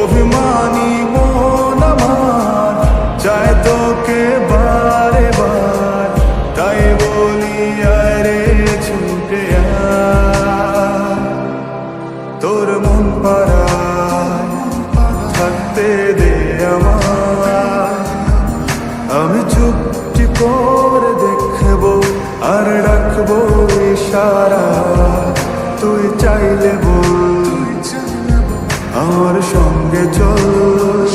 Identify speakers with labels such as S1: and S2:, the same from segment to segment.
S1: অভিমানী মন আমার চায় তোকে বারে বার, তাই বলি আরে ছুটে আয়। তোর মন পাড়ায় থাকতে দে আমায়, আমি চুপটি করে দেখবো আর রাখবো ইশারা। তুই চাইলে বল আমার সঙ্গে চল,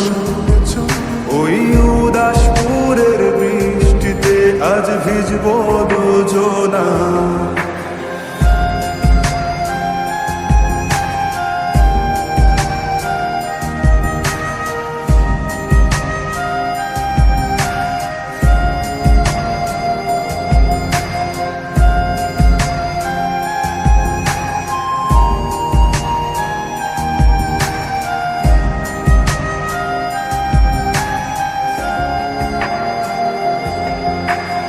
S1: ওই উদাসপুরের বৃষ্টিতে আজ ভিজবো দুজনা।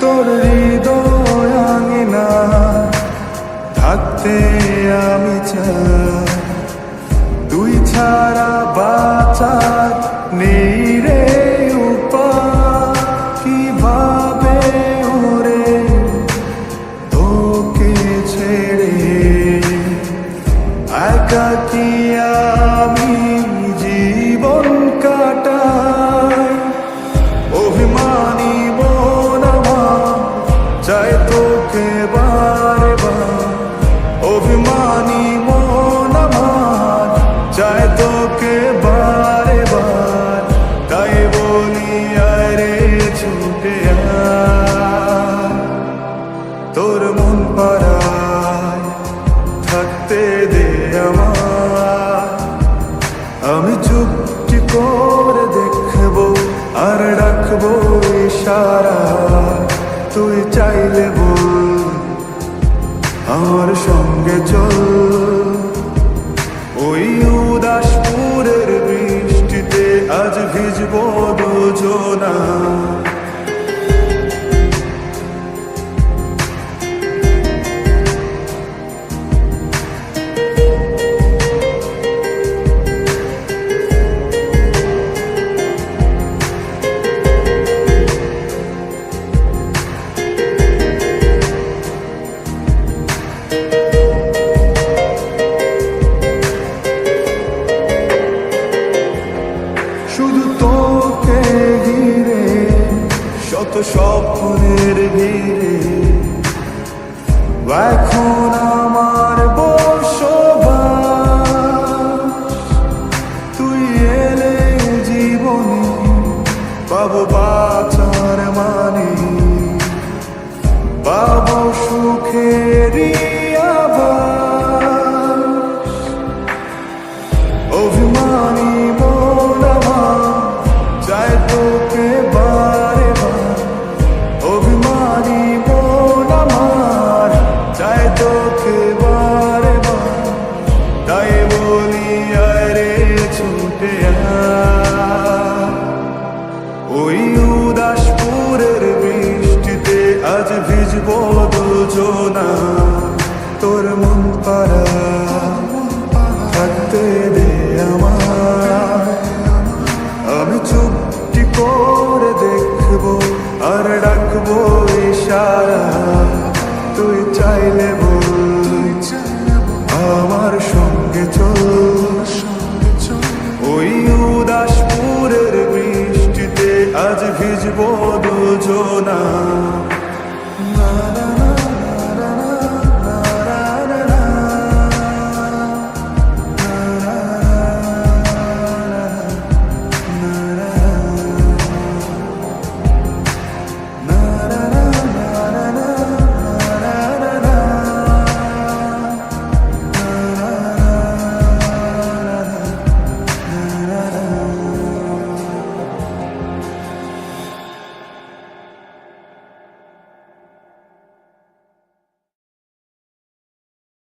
S1: তোর হৃদয় আঙিনা থাকতে আমি চাই, তুই ছাড়া বাঁচার নেই রে উপায়। কিভাবে ওরে তোকে ছেড়ে একাকী আমি জীবন কাটাই। অভিমানী চাই তোকে বারে বার, অভিমানী মন আমার চাই তোকে বারে বার, তাই বলি আরে ছুটে আয়। তোর মন পাড়ায় থাকতে দে আমায়, আমি চুপটি করে দেখবো আর রাখবো ইশারা। তুই চাইলে বল আমার সঙ্গে চল, ওই উদাসপুরের বৃষ্টিতে আজ ভিজবো দুজনা। শুধু তোকে ঘিরে শত স্বপ্নের ভিড়ে এখন আমার বসবাস। তুই এলে জীবনে পাবো বাঁচার মানে, পাবো সুখেরই আভাস। অভিমানী মন আমার চাই তোকে বারে বার, অভিমানী মন আমার চাই তোকে বারে বার, তাই বলি আরে ছুটে আয়। ওই উদাসপুরের বৃষ্টিতে আজ ভিজবো দুজনা।